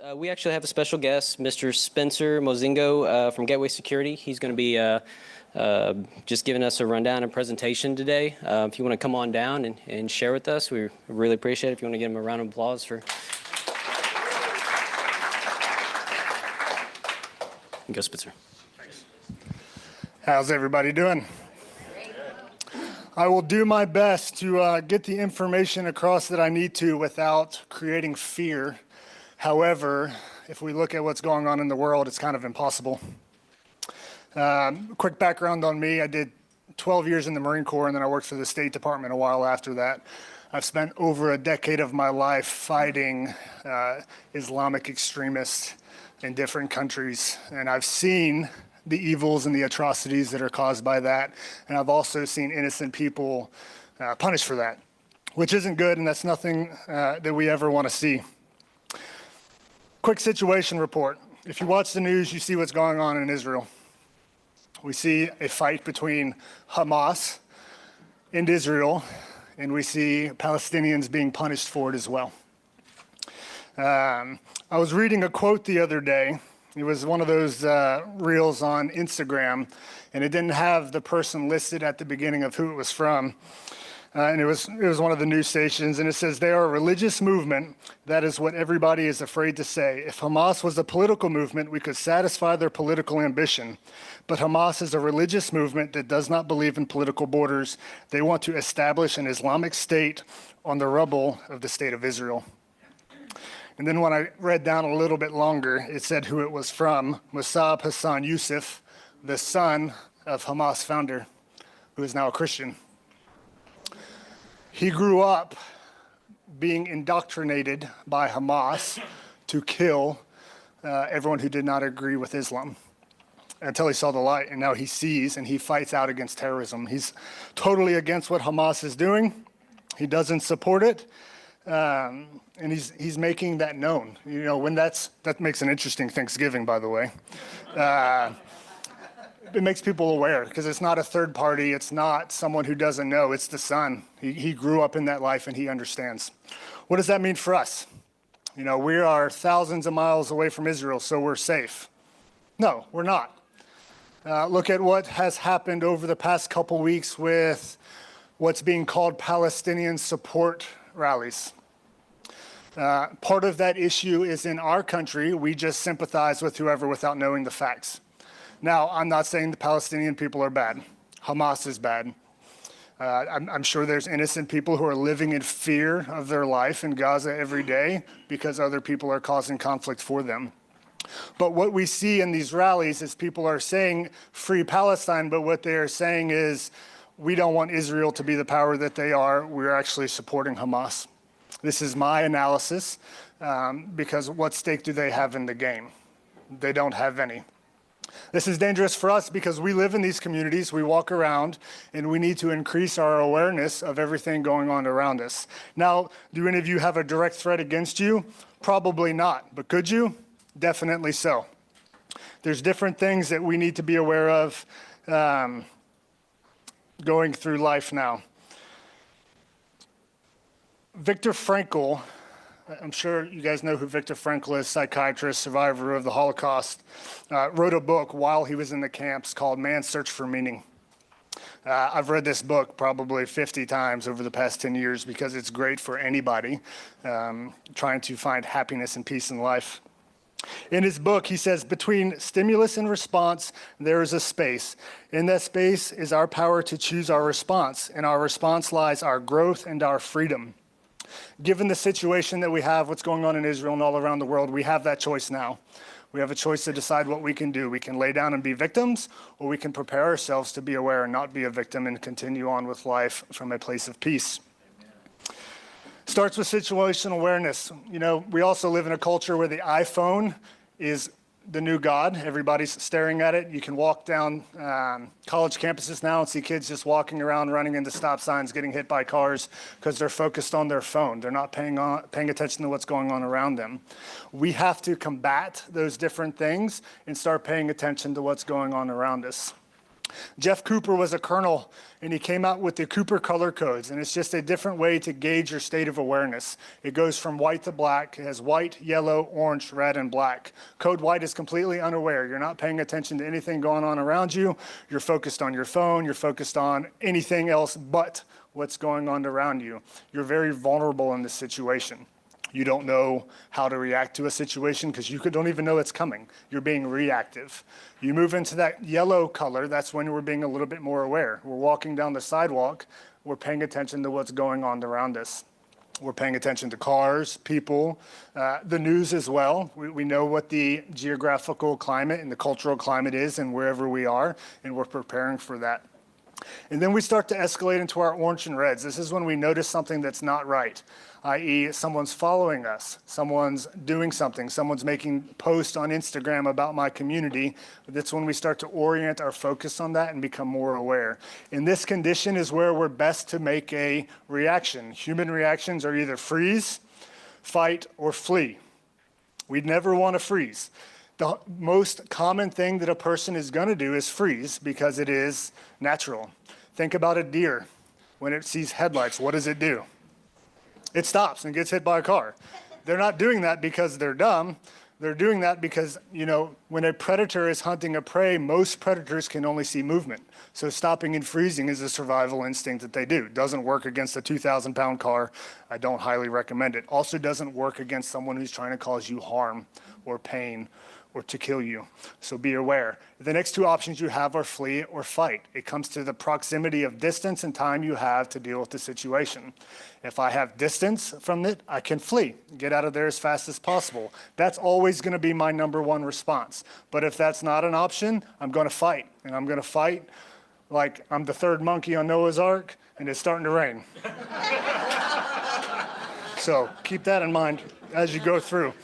We actually have a special guest, Mr. Spencer Mozingo from Gateway Security. He's going to be just giving us a rundown and presentation today. If you want to come on down and share with us, we really appreciate it. If you want to give him a round of applause for... Go, Spencer. Thanks. How's everybody doing? I will do my best to get the information across that I need to without creating fear. However, if we look at what's going on in the world, it's kind of impossible. Quick background on me, I did 12 years in the Marine Corps, and then I worked for the State Department a while after that. I've spent over a decade of my life fighting Islamic extremists in different countries, and I've seen the evils and the atrocities that are caused by that, and I've also seen innocent people punished for that, which isn't good, and that's nothing that we ever want to see. Quick situation report. If you watch the news, you see what's going on in Israel. We see a fight between Hamas and Israel, and we see Palestinians being punished for it as well. I was reading a quote the other day. It was one of those reels on Instagram, and it didn't have the person listed at the beginning of who it was from. And it was one of the news stations, and it says, "They are a religious movement. That is what everybody is afraid to say. If Hamas was a political movement, we could satisfy their political ambition. But Hamas is a religious movement that does not believe in political borders. They want to establish an Islamic state on the rubble of the state of Israel." And then when I read down a little bit longer, it said who it was from, Musab Hassan Yusuf, the son of Hamas founder, who is now a Christian. He grew up being indoctrinated by Hamas to kill everyone who did not agree with Islam until he saw the light, and now he sees and he fights out against terrorism. He's totally against what Hamas is doing. He doesn't support it, and he's making that known. You know, when that makes an interesting Thanksgiving, by the way. It makes people aware because it's not a third party. It's not someone who doesn't know. It's the son. He grew up in that life and he understands. What does that mean for us? You know, we are thousands of miles away from Israel, so we're safe. No, we're not. Look at what has happened over the past couple weeks with what's being called Palestinian support rallies. Part of that issue is in our country. We just sympathize with whoever without knowing the facts. Now, I'm not saying the Palestinian people are bad. Hamas is bad. I'm sure there's innocent people who are living in fear of their life in Gaza every day because other people are causing conflict for them. But what we see in these rallies is people are saying free Palestine, but what they are saying is we don't want Israel to be the power that they are. We're actually supporting Hamas. This is my analysis because what stake do they have in the game? They don't have any. This is dangerous for us because we live in these communities, we walk around, and we need to increase our awareness of everything going on around us. Now, do any of you have a direct threat against you? Probably not, but could you? Definitely so. There's different things that we need to be aware of going through life now. Viktor Frankl, I'm sure you guys know who Viktor Frankl is, psychiatrist, survivor of the Holocaust, wrote a book while he was in the camps called Man's Search for Meaning. I've read this book probably 50 times over the past 10 years because it's great for anybody trying to find happiness and peace in life. In his book, he says, between stimulus and response, there is a space. In that space is our power to choose our response. In our response lies our growth and our freedom. Given the situation that we have, what's going on in Israel and all around the world, we have that choice now. We have a choice to decide what we can do. We can lay down and be victims, or we can prepare ourselves to be aware and not be a victim and continue on with life from a place of peace. Starts with situational awareness. You know, we also live in a culture where the iPhone is the new God. Everybody's staring at it. You can walk down college campuses now and see kids just walking around, running into stop signs, getting hit by cars because they're focused on their phone. They're not paying attention to what's going on around them. We have to combat those different things and start paying attention to what's going on around us. Jeff Cooper was a colonel, and he came out with the Cooper color codes, and it's just a different way to gauge your state of awareness. It goes from white to black. It has white, yellow, orange, red, and black. Code white is completely unaware. You're not paying attention to anything going on around you. You're focused on your phone. You're focused on anything else but what's going on around you. You're very vulnerable in this situation. You don't know how to react to a situation because you don't even know it's coming. You're being reactive. You move into that yellow color, that's when we're being a little bit more aware. We're walking down the sidewalk, we're paying attention to what's going on around us. We're paying attention to cars, people, the news as well. We know what the geographical climate and the cultural climate is and wherever we are, and we're preparing for that. And then we start to escalate into our orange and reds. This is when we notice something that's not right, i.e. someone's following us, someone's doing something, someone's making posts on Instagram about my community. That's when we start to orient our focus on that and become more aware. In this condition is where we're best to make a reaction. Human reactions are either freeze, fight, or flee. We'd never want to freeze. The most common thing that a person is going to do is freeze because it is natural. Think about a deer. When it sees headlights, what does it do? It stops and gets hit by a car. They're not doing that because they're dumb. They're doing that because, when a predator is hunting a prey, most predators can only see movement. So stopping and freezing is a survival instinct that they do. Doesn't work against a 2,000-pound car. I don't highly recommend it. Also doesn't work against someone who's trying to cause you harm or pain or to kill you. So be aware. The next two options you have are flee or fight. It comes to the proximity of distance and time you have to deal with the situation. If I have distance from it, I can flee, get out of there as fast as possible. That's always gonna be my number one response. But if that's not an option, I'm gonna fight. And I'm gonna fight like I'm the third monkey on Noah's Ark and it's starting to rain. So keep that in mind as you go through.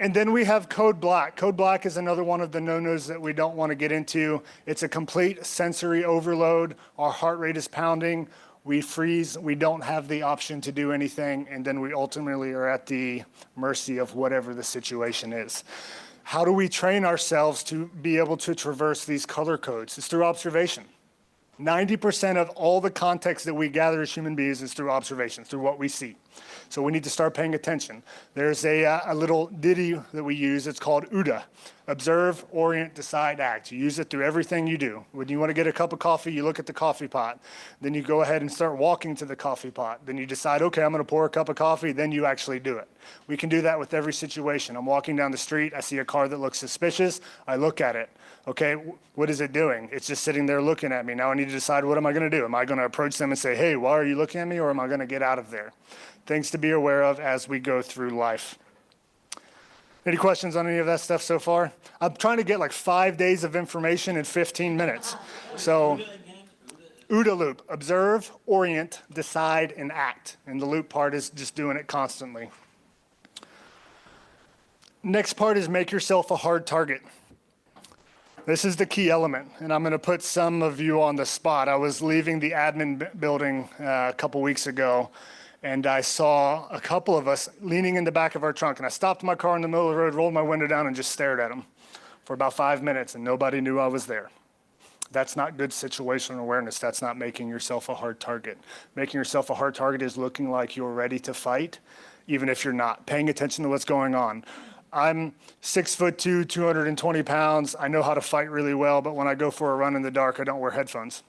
And then we have code black. Code black is another one of the no-nos that we don't want to get into. It's a complete sensory overload. Our heart rate is pounding. We freeze. We don't have the option to do anything. And then we ultimately are at the mercy of whatever the situation is. How do we train ourselves to be able to traverse these color codes? It's through observation. 90% of all the context that we gather as human beings is through observation, through what we see. So we need to start paying attention. There's a little ditty that we use. It's called OODA, observe, orient, decide, act. You use it through everything you do. When you want to get a cup of coffee, you look at the coffee pot. Then you go ahead and start walking to the coffee pot. Then you decide, okay, I'm going to pour a cup of coffee. Then you actually do it. We can do that with every situation. I'm walking down the street. I see a car that looks suspicious. I look at it. Okay, what is it doing? It's just sitting there looking at me. Now I need to decide, what am I going to do? Am I going to approach them and say, hey, why are you looking at me? Or am I going to get out of there? Things to be aware of as we go through life. Any questions on any of that stuff so far? I'm trying to get like 5 days of information in 15 minutes. So OODA loop, observe, orient, decide, and act. And the loop part is just doing it constantly. Next part is make yourself a hard target. This is the key element, and I'm going to put some of you on the spot. I was leaving the admin building a couple weeks ago, and I saw a couple of us leaning in the back of our trunk, and I stopped my car in the middle of the road, rolled my window down, and just stared at them for about 5 minutes, and nobody knew I was there. That's not good situational awareness. That's not making yourself a hard target. Making yourself a hard target is looking like you're ready to fight, even if you're not. Paying attention to what's going on. I'm 6'2", 220 pounds. I know how to fight really well, but when I go for a run in the dark, I don't wear headphones.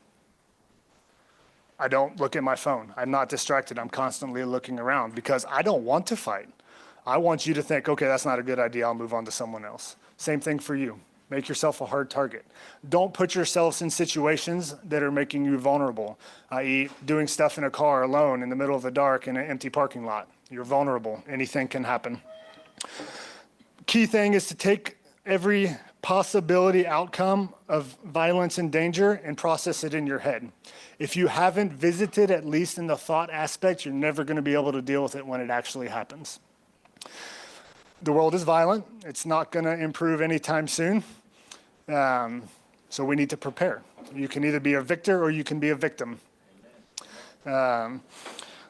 I don't look at my phone. I'm not distracted. I'm constantly looking around because I don't want to fight. I want you to think, okay, that's not a good idea. I'll move on to someone else. Same thing for you. Make yourself a hard target. Don't put yourselves in situations that are making you vulnerable, i.e. doing stuff in a car alone in the middle of the dark in an empty parking lot. You're vulnerable. Anything can happen. Key thing is to take every possibility outcome of violence and danger and process it in your head. If you haven't visited, at least in the thought aspect, you're never going to be able to deal with it when it actually happens. The world is violent. It's not going to improve anytime soon. So we need to prepare. You can either be a victor or you can be a victim.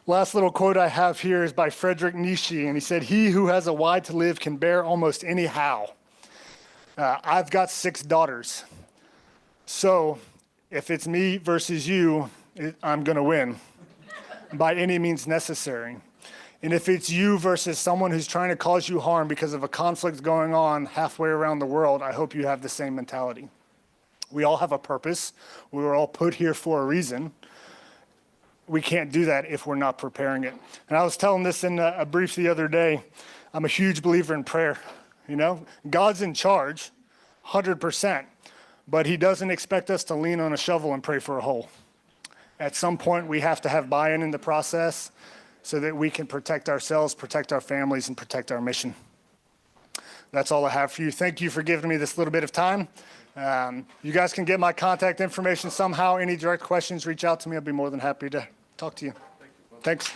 Last little quote I have here is by Friedrich Nietzsche, and he said, "He who has a why to live can bear almost any how." I've got 6 daughters. So If it's me versus you, I'm going to win by any means necessary. And if it's you versus someone who's trying to cause you harm because of a conflict going on halfway around the world, I hope you have the same mentality. We all have a purpose. We were all put here for a reason. We can't do that if we're not preparing it. And I was telling this in a brief the other day. I'm a huge believer in prayer. You know, God's in charge, 100%, but he doesn't expect us to lean on a shovel and pray for a hole. At some point, we have to have buy-in in the process so that we can protect ourselves, protect our families, and protect our mission. That's all I have for you. Thank you for giving me this little bit of time. You guys can get my contact information somehow. Any direct questions, reach out to me. I'll be more than happy to talk to you. Thanks.